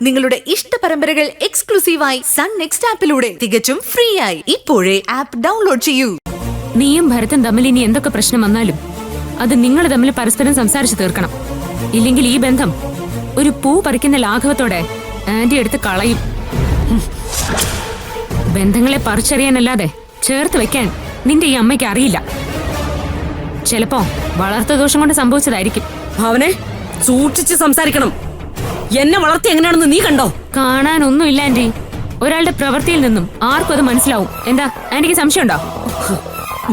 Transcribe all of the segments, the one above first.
നിങ്ങളുടെ ഇഷ്ട പരമ്പരകൾ എക്സ്ക്ലൂസീവായി സൺ നെക്സ്റ്റ് ആപ്പിലൂടെ തികച്ചും ഫ്രീ ആയി ഇപ്പോഴേ ആപ്പ് ഡൗൺലോഡ് ചെയ്യൂ. നീയും ഭരതൻ തമ്മിൽ ഇനി എന്തൊക്കെ പ്രശ്നം വന്നാലും അത് നിങ്ങൾ തമ്മിൽ പരസ്പരം സംസാരിച്ചു തീർക്കണം. ഇല്ലെങ്കിൽ ഈ ബന്ധം ഒരു പൂ പറിക്കുന്ന ലാഘവത്തോടെ ആന്റി എടുത്ത് കളയും. ബന്ധങ്ങളെ പറിച്ചറിയാനല്ലാതെ ചേർത്ത് വെക്കാൻ നിന്റെ ഈ അമ്മയ്ക്ക് അറിയില്ല. ചിലപ്പോ വളർത്തദോഷം കൊണ്ട് സംഭവിച്ചതായിരിക്കും. അവനെ സൂക്ഷിച്ച് സംസാരിക്കണം. എന്നെ വളർത്തി എങ്ങനെയാണെന്ന് നീ കണ്ടോ? കാണാനൊന്നുമില്ല ആന്റി. ഒരാളുടെ പ്രവൃത്തിയിൽ നിന്നും ആർക്കും അത് മനസ്സിലാവും. എന്താ ആന്റിക്ക് സംശയമുണ്ടോ?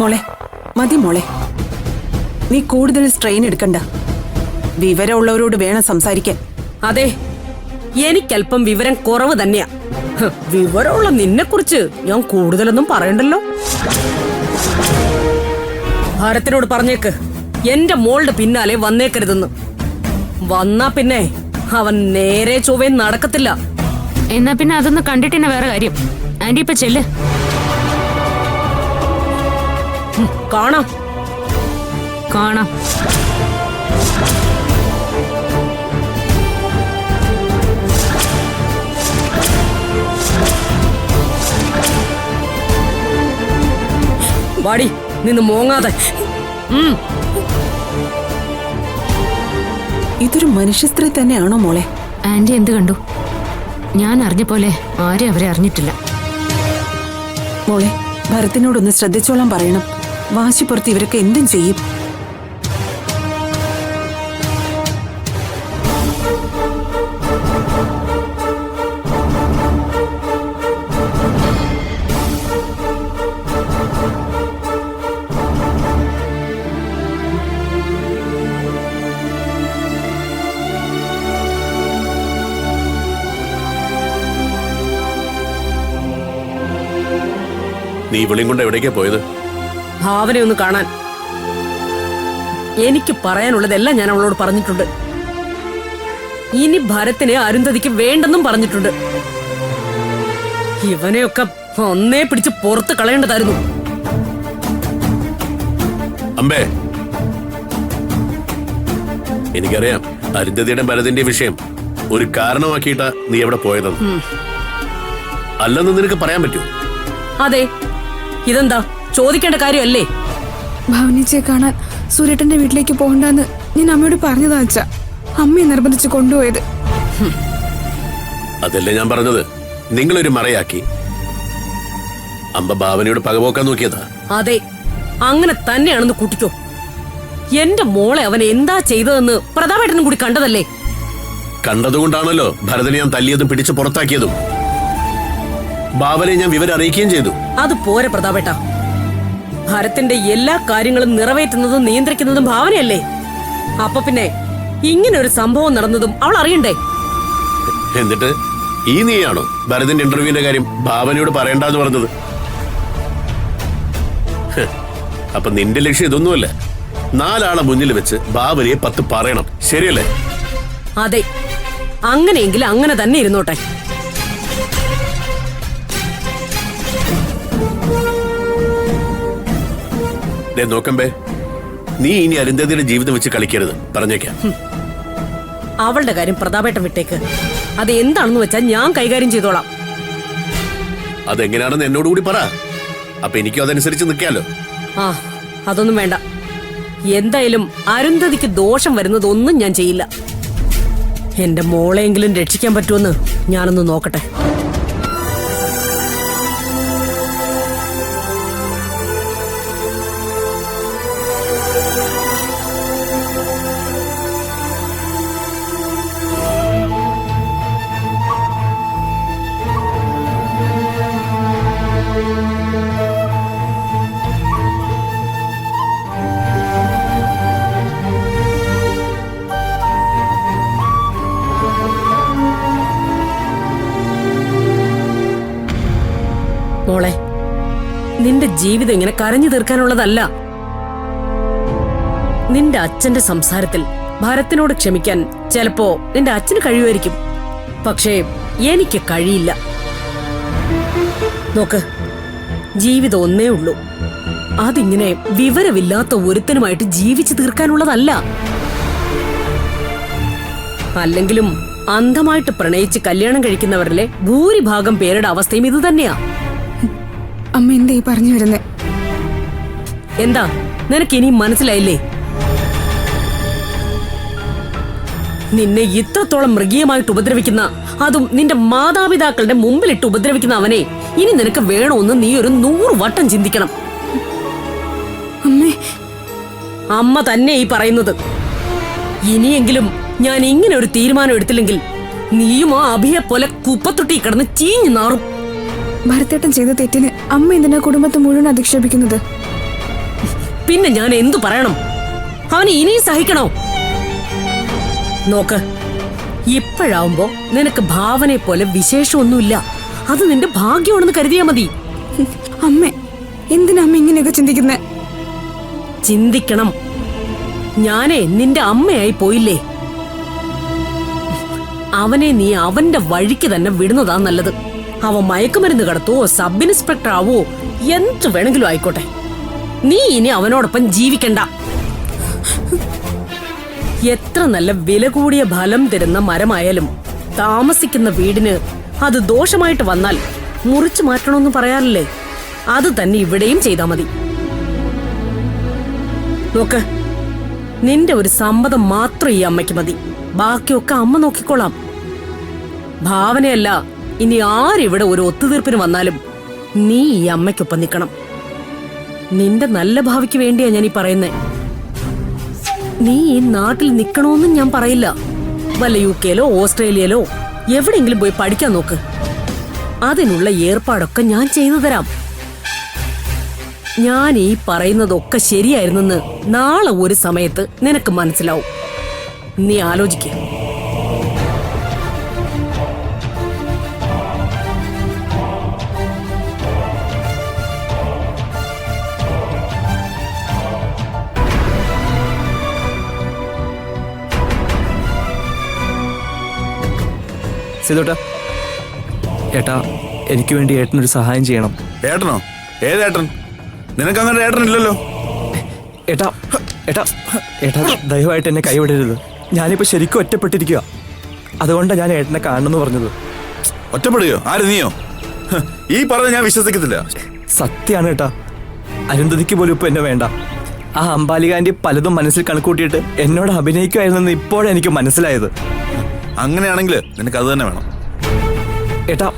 മോളെ മതി മോളെ, നീ കൂടുതൽ സ്ട്രെയിൻ എടുക്കണ്ട. വിവരമുള്ളവരോട് വേണം സംസാരിക്കാൻ. അതെ, എനിക്കല്പം വിവരം കുറവ് തന്നെയാ. വിവരമുള്ള നിന്നെ കുറിച്ച് ഞാൻ കൂടുതലൊന്നും പറയണ്ടല്ലോ. ഭാരത്തിനോട് പറഞ്ഞേക്ക് എന്റെ മോളുടെ പിന്നാലെ വന്നേക്കരുതെന്ന്. വന്നാ പിന്നെ അവൻ നേരെ ചൊവ്വേ നടക്കത്തില്ല. എന്നാ പിന്നെ അതൊന്ന് കണ്ടിട്ടെന്നെ വേറെ കാര്യം. ആന്റി ഇപ്പൊ ചെല്ല്. കാണാം കാണാം. വാടി, നിന്ന് മോങ്ങാതെ. ഇതൊരു മനുഷ്യ സ്ത്രീ തന്നെയാണോ മോളെ? ആന്റി എന്ത് കണ്ടു? ഞാൻ അറിഞ്ഞ പോലെ ആരും അവരെ അറിഞ്ഞിട്ടില്ല. മോളെ, ഭരത്തിനോടൊന്ന് ശ്രദ്ധിച്ചോളാൻ പറയണം. വാശിപ്പുറത്ത് ഇവരൊക്കെ എന്തും ചെയ്യും. നീ ഇവളെയും കൊണ്ട് എവിടേക്കാ പോയത്? ഭാവനെ ഒന്ന് കാണാൻ. എനിക്ക് പറയാനുള്ളതെല്ലാം ഞാൻ അവളോട് പറഞ്ഞിട്ടുണ്ട്. ഇനി ഭരത്തിനെ അരുന്ധതിക്ക് വേണ്ടെന്നും പറഞ്ഞിട്ടുണ്ട്. ഇവനെയൊക്കെ ഒന്നേ പിടിച്ച് പുറത്ത് കളയേണ്ടതായിരുന്നു. അമ്പേ, എനിക്കറിയാം അരുന്ധതിയുടെ ഭരതിന്റെ വിഷയം ഒരു കാരണമാക്കിയിട്ടാ നീ എവിടെ പോയതെന്ന്. അല്ലെന്ന് നിനക്ക് പറയാൻ പറ്റൂ? അതെ, ഇതെന്താ ചോദിക്കേണ്ട കാര്യമല്ലേ? ഭവനിച്ചെ കാണാൻ സൂര്യേട്ടന്റെ വീട്ടിലേക്ക് പോകണ്ടെന്ന് ഞാൻ അമ്മയോട് പറഞ്ഞതാ അച്ഛാ. അമ്മയെ നിർബന്ധിച്ച് കൊണ്ടുപോയത്. അതല്ലേ ഞാൻ പറഞ്ഞത്. നിങ്ങളൊരു മറയാക്കി അമ്പ ഭാവനയോട് പകപോക്കാൻ നോക്കിയതാ. അതെ, അങ്ങനെ തന്നെയാണെന്ന് കൂട്ടിക്കോ. എന്റെ മോളെ അവൻ എന്താ ചെയ്തതെന്ന് പ്രതാപേട്ടനും കൂടി കണ്ടതല്ലേ? കണ്ടതുകൊണ്ടാണല്ലോ ഭരതനെ ഞാൻ തല്ലിയതും പിടിച്ച് പുറത്താക്കിയതും. ഭാവനെ ഞാൻ വിവരം അറിയിക്കുകയും ചെയ്തു. അത് പോരെ പ്രതാപേട്ട. ഭരത്തിന്റെ എല്ലാ കാര്യങ്ങളും നിറവേറ്റുന്നതും നിയന്ത്രിക്കുന്നതും ഭാവനയല്ലേ? അപ്പൊ പിന്നെ ഇങ്ങനെ ഒരു സംഭവം നടന്നതും അവൾ അറിയണ്ടേ? എന്നിട്ട് ഈ നീയാണോ ഭരതിന്റെ ഇന്റർവ്യൂവിന്റെ കാര്യം ഭാവനയോട് പറയണ്ടെന്ന് പറഞ്ഞത്? അപ്പൊ നിന്റെ ലക്ഷ്യം ഇതൊന്നുമല്ല. 4 ആളെ മുന്നിൽ വെച്ച് ഭാവനയെ 10 പറയണം, ശരിയല്ലേ? അതെ, അങ്ങനെയെങ്കിൽ അങ്ങനെ തന്നെ ഇരുന്നോട്ടെ. നോക്കമ്പേ, നീ ഇനി അരുന്ധതിയുടെ ജീവിതം വെച്ച് കളിക്കരുത്, പറഞ്ഞേക്കാം. അവളുടെ കാര്യം പ്രതാപേട്ടൻ വിട്ടേക്ക്. അത് എന്താണെന്ന് വെച്ചാൽ ഞാൻ കൈകാര്യം ചെയ്തോളാം. അതെങ്ങനെയാണെന്ന് എന്നോടുകൂടി പറ. അപ്പൊ എനിക്കും അതനുസരിച്ച് നിൽക്കാലോ. ആ, അതൊന്നും വേണ്ട. എന്തായാലും അരുന്ധതിക്ക് ദോഷം വരുന്നതൊന്നും ഞാൻ ചെയ്യില്ല. എന്റെ മോളെങ്കിലും രക്ഷിക്കാൻ പറ്റുമെന്ന് ഞാനൊന്ന് നോക്കട്ടെ. മോളെ, നിന്റെ ജീവിതം ഇങ്ങനെ കരഞ്ഞു തീർക്കാനുള്ളതല്ല. നിന്റെ അച്ഛന്റെ സംസാരത്തിൽ ഭരത്തിനോട് ക്ഷമിക്കാൻ ചിലപ്പോ നിന്റെ അച്ഛന് കഴിയുമായിരിക്കും. പക്ഷേ എനിക്ക് കഴിയില്ല. നോക്ക്, ജീവിതം ഒന്നേ ഉള്ളൂ. അതിങ്ങനെ വിവരമില്ലാത്ത ഒരുത്തനുമായിട്ട് ജീവിച്ചു തീർക്കാനുള്ളതല്ല. അല്ലെങ്കിലും അന്ധമായിട്ട് പ്രണയിച്ച് കല്യാണം കഴിക്കുന്നവരിലെ ഭൂരിഭാഗം പേരുടെ അവസ്ഥയും ഇത് തന്നെയാ. അമ്മ എന്താ ഈ പറഞ്ഞു വരുന്നേ? എന്താ നിനക്ക് ഇനിയും മനസ്സിലായില്ലേ? നിന്നെ ഇത്രത്തോളം മൃഗീയമായിട്ട് ഉപദ്രവിക്കുന്ന, അതും നിന്റെ മാതാപിതാക്കളുടെ മുമ്പിലിട്ട് ഉപദ്രവിക്കുന്ന അവനെ ഇനി നിനക്ക് വേണമെന്ന് നീ ഒരു 100 വട്ടം ചിന്തിക്കണം. അമ്മേ, അമ്മ തന്നെ ഈ പറയുന്നത്. ഇനിയെങ്കിലും ഞാൻ ഇങ്ങനെ ഒരു തീരുമാനം എടുത്തില്ലെങ്കിൽ നീയും ആ അഭിയെ പോലെ കുപ്പത്തൊട്ടി കിടന്ന് ചീഞ്ഞു നാറും. ഭരത്തേട്ടൻ ചെയ്ത തെറ്റിന് അമ്മ എന്തിനാ കുടുംബത്തെ മുഴുവൻ അധിക്ഷേപിക്കുന്നത്? പിന്നെ ഞാൻ എന്തു പറയണം? അവനെ ഇനിയും സഹിക്കണോ? നോക്ക്, ഇപ്പോഴാവുമ്പോ നിനക്ക് ഭാവനയെ പോലെ വിശേഷമൊന്നുമില്ല. അത് നിന്റെ ഭാഗ്യമാണെന്ന് കരുതിയാ മതി. അമ്മേ, എന്തിനാ അമ്മ ഇങ്ങനെയൊക്കെ ചിന്തിക്കുന്നേ? ചിന്തിക്കണം. ഞാനേ നിന്റെ അമ്മയായി പോയില്ലേ? അവനെ നീ അവന്റെ വഴിക്ക് തന്നെ വിടുന്നതാ നല്ലത്. അവൻ മയക്കുമരുന്ന് കടത്തുവോ, സബ് ഇൻസ്പെക്ടർ ആവോ, എന്ത് വേണമെങ്കിലും ആയിക്കോട്ടെ. നീ ഇനി അവനോടൊപ്പം ജീവിക്കണ്ട. എത്ര നല്ല വില കൂടിയ ഫലം തരുന്ന മരമായാലും താമസിക്കുന്ന വീടിന് അത് ദോഷമായിട്ട് വന്നാൽ മുറിച്ചു മാറ്റണമെന്ന് പറയാറില്ലേ? അത് തന്നെ ഇവിടെയും ചെയ്താൽ മതി. നോക്ക്, നിന്റെ ഒരു സമ്മതം മാത്രം ഈ അമ്മയ്ക്ക് മതി. ബാക്കിയൊക്കെ അമ്മ നോക്കിക്കോളാം. ഭാവനയല്ല, ഇനി ആരിവിടെ ഒരു ഒത്തുതീർപ്പിന് വന്നാലും നീ ഈ അമ്മയ്ക്കൊപ്പം നിൽക്കണം. നിന്റെ നല്ല ഭാവിക്ക് വേണ്ടിയാ ഞാൻ ഈ പറയുന്നേ. നീ ഈ നാട്ടിൽ നിൽക്കണമെന്നും ഞാൻ പറയില്ല. വല്ല UK-ലോ ഓസ്ട്രേലിയയിലോ എവിടെയെങ്കിലും പോയി പഠിക്കാൻ നോക്ക്. അതിനുള്ള ഏർപ്പാടൊക്കെ ഞാൻ ചെയ്തു തരാം. ഞാൻ ഈ പറയുന്നതൊക്കെ ശരിയായിരുന്നെന്ന് നാളെ ഒരു സമയത്ത് നിനക്ക് മനസ്സിലാവും. നീ ആലോചിക്ക. സിതോട്ടാ, ഏട്ടാ, എനിക്ക് വേണ്ടി ഏട്ടനൊരു സഹായം ചെയ്യണം. ഏട്ടനോ? ഏതേട്ടൻ? നിനക്ക് അങ്ങനെ ഏട്ടനില്ലല്ലോ. ഏട്ടാ ഏട്ടാ ഏട്ടാ ദയവായിട്ട് എന്നെ കൈവിടരുത്. ഞാനിപ്പോൾ ശരിക്കും ഒറ്റപ്പെട്ടിരിക്കുക. അതുകൊണ്ടാണ് ഞാൻ ഏട്ടനെ കാണണമെന്ന് പറഞ്ഞത്. ഒറ്റപ്പെടുകയോ? ആര്, നീയോ? ഈ പറഞ്ഞ ഞാൻ വിശ്വസിക്കത്തില്ല. സത്യമാണ് ഏട്ടാ. അരുന്ധതിക്ക് പോലും ഇപ്പൊ എന്നെ വേണ്ട. ആ അംബാലികാന്റെ പലതും മനസ്സിൽ കണക്കൂട്ടിയിട്ട് എന്നോട് അഭിനയിക്കുമായിരുന്നെന്ന് ഇപ്പോഴെനിക്ക് മനസ്സിലായത്. അങ്ങനെയാണെങ്കിൽ നിനക്ക് അത് തന്നെ വേണം. ഏട്ടാ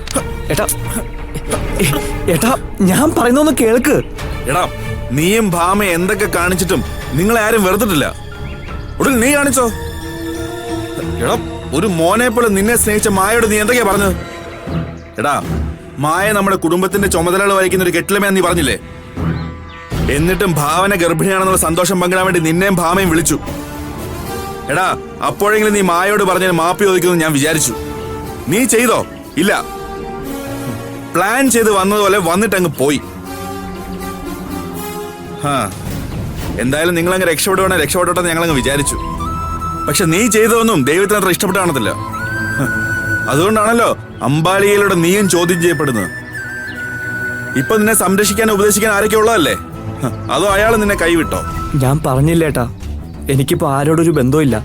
ഏട്ടാ ഏട്ടാ ഞാൻ പറയുന്നൊന്ന് കേൾക്ക്. എടാ, നീയും ഭാമ എന്തൊക്കെ കാണിച്ചിട്ടും നിങ്ങളെ ആരും വെറുത്തിട്ടില്ല. ഉടൻ നീ കാണിച്ചോ? എടാ, ഒരു മോനെ പോലെ നിന്നെ സ്നേഹിച്ച മായയോട് നീ എന്തൊക്കെയാ പറഞ്ഞത്? എടാ, മായ നമ്മുടെ കുടുംബത്തിന്റെ ചുമതലകൾ വഹിക്കുന്ന ഒരു കെട്ടിലമേന്ന് നീ പറഞ്ഞില്ലേ? എന്നിട്ടും ഭാവന ഗർഭിണിയാണെന്നുള്ള സന്തോഷം പങ്കിടാൻ വേണ്ടി നിന്നെയും ഭാമയും വിളിച്ചു. എടാ, അപ്പോഴെങ്കിലും നീ മായയോട് പറഞ്ഞതിന് മാപ്പി ചോദിക്കുമെന്ന് ഞാൻ വിചാരിച്ചു. നീ ചെയ്തോ? ഇല്ല. പ്ലാൻ ചെയ്ത് വന്നതുപോലെ വന്നിട്ടങ്ങ് പോയി. എന്തായാലും നിങ്ങളങ്ങ് രക്ഷപ്പെട്ടോട്ടെന്ന് ഞങ്ങളങ്ങ് വിചാരിച്ചു. പക്ഷെ നീ ചെയ്തതൊന്നും ദൈവത്തിന് അത്ര ഇഷ്ടപ്പെട്ട കാണത്തില്ല. അതുകൊണ്ടാണല്ലോ അംബാലികയിലൂടെ നീയും ചോദ്യം ചെയ്യപ്പെടുന്നത്. ഇപ്പൊ നിന്നെ സംരക്ഷിക്കാൻ ഉപദേശിക്കാൻ ആരൊക്കെ ഉള്ളതല്ലേ? അതോ അയാൾ നിന്നെ കൈവിട്ടോ? ഞാൻ പറഞ്ഞില്ലേട്ടാ, എനിക്കിപ്പോ ആരോടൊരു ബന്ധമില്ല.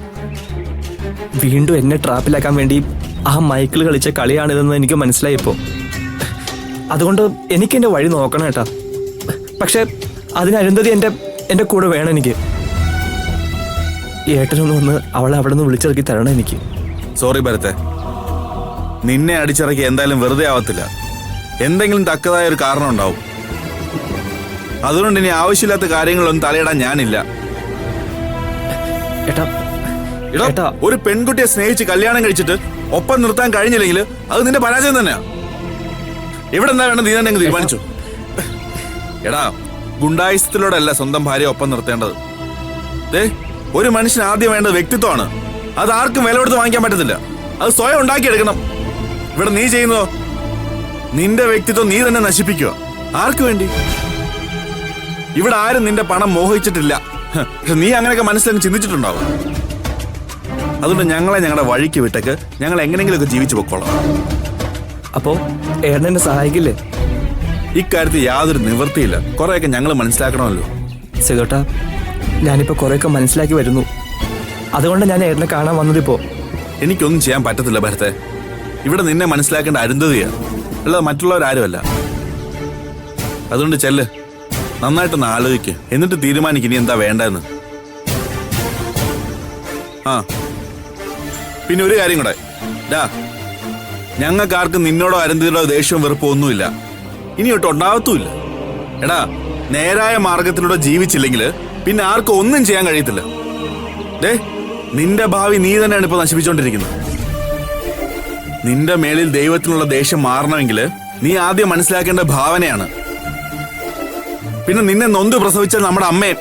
വീണ്ടും എന്നെ ട്രാപ്പിലാക്കാൻ വേണ്ടി ആ മൈക്കിൾ കളിച്ച കളിയാണിതെന്ന് എനിക്ക് മനസ്സിലായിപ്പോ. അതുകൊണ്ട് എനിക്ക് എന്റെ വഴി നോക്കണം ഏട്ടാ. പക്ഷെ അതിന് അരുന്ധതി എന്റെ കൂടെ വേണം. എനിക്ക് ഏട്ടനൊന്ന് വന്ന് അവളെ അവിടെ നിന്ന് വിളിച്ചിറക്കി തരണം എനിക്ക്. സോറി ഭരത്തെ, നിന്നെ അടിച്ചിറക്കി എന്തായാലും വെറുതെ ആവത്തില്ല. എന്തെങ്കിലും തക്കതായ ഒരു കാരണം ഉണ്ടാവും. അതുകൊണ്ട് ഇനി ആവശ്യമില്ലാത്ത കാര്യങ്ങളൊന്നും തലയിടാൻ ഞാനില്ല. ഏട്ടാ, ഒരു പെൺകുട്ടിയെ സ്നേഹിച്ച് കല്യാണം കഴിച്ചിട്ട് ഒപ്പം നിർത്താൻ കഴിഞ്ഞില്ലെങ്കിൽ അത് നിന്റെ പരാജയം തന്നെയാ. ഇവിടെ എന്താ വേണം നീ തന്നെ അങ്ങ് തീരുമാനിച്ചു. എടാ, ഗുണ്ടായുസത്തിലൂടെയല്ല സ്വന്തം ഭാര്യയെ ഒപ്പം നിർത്തേണ്ടത്. ഒരു മനുഷ്യന് ആദ്യം വേണ്ടത് വ്യക്തിത്വമാണ്. അത് ആർക്കും വില കൊടുത്ത് വാങ്ങിക്കാൻ പറ്റത്തില്ല. അത് സ്വയം ഉണ്ടാക്കിയെടുക്കണം. ഇവിടെ നീ ചെയ്യുന്നതോ? നിന്റെ വ്യക്തിത്വം നീ തന്നെ നശിപ്പിക്കുക. ആർക്ക് വേണ്ടി? ഇവിടെ ആരും നിന്റെ പണം മോഹിച്ചിട്ടില്ല. പക്ഷെ നീ അങ്ങനെയൊക്കെ മനസ്സിലങ്ങ് ചിന്തിച്ചിട്ടുണ്ടാവും. അതുകൊണ്ട് ഞങ്ങളെ ഞങ്ങളുടെ വഴിക്ക് വിട്ടേക്ക്. ഞങ്ങൾ എങ്ങനെയെങ്കിലുമൊക്കെ ജീവിച്ചു പൊക്കോളാം. അപ്പോ ഏട്ടനെ സഹായിക്കില്ലേ? ഇക്കാര്യത്തിൽ യാതൊരു നിവൃത്തിയില്ല. കുറെയൊക്കെ ഞങ്ങൾ മനസ്സിലാക്കണമല്ലോ. സിതോട്ടാ, ഞാനിപ്പോ കുറെയൊക്കെ മനസ്സിലാക്കി വരുന്നു. അതുകൊണ്ട് ഞാൻ ഏട്ടനെ കാണാൻ വന്നതിപ്പോ. എനിക്കൊന്നും ചെയ്യാൻ പറ്റത്തില്ല ഭരത്തെ. ഇവിടെ നിന്നെ മനസ്സിലാക്കേണ്ട അരുന്ധതിയാണ്, അല്ലാതെ മറ്റുള്ളവരാരുമല്ല. അതുകൊണ്ട് ചെല്ല്, നന്നായിട്ടൊന്ന് ആലോചിക്ക്, എന്നിട്ട് തീരുമാനിക്ക് ഇനി എന്താ വേണ്ടതെന്ന്. ആ പിന്നെ ഒരു കാര്യം കൂടെ, ഞങ്ങൾക്കാർക്കും നിന്നോടോ അരുന്ധതിയോടോ ദേഷ്യവും വെറുപ്പോ ഒന്നുമില്ല, ഇനിയൊട്ട് ഉണ്ടാവത്തുമില്ല. എടാ, നേരായ മാർഗത്തിലൂടെ ജീവിച്ചില്ലെങ്കിൽ പിന്നെ ആർക്കും ഒന്നും ചെയ്യാൻ കഴിയത്തില്ല. നിന്റെ ഭാവി നീ തന്നെയാണ് ഇപ്പൊ നശിപ്പിച്ചുകൊണ്ടിരിക്കുന്നത്. നിന്റെ മേളിൽ ദൈവത്തിനുള്ള ദേഷ്യം മാറണമെങ്കിൽ നീ ആദ്യം മനസ്സിലാക്കേണ്ട ഭാവനയാണ്. പിന്നെ നിന്നെ നൊന്ത് പ്രസവിച്ച നമ്മുടെ അമ്മയെ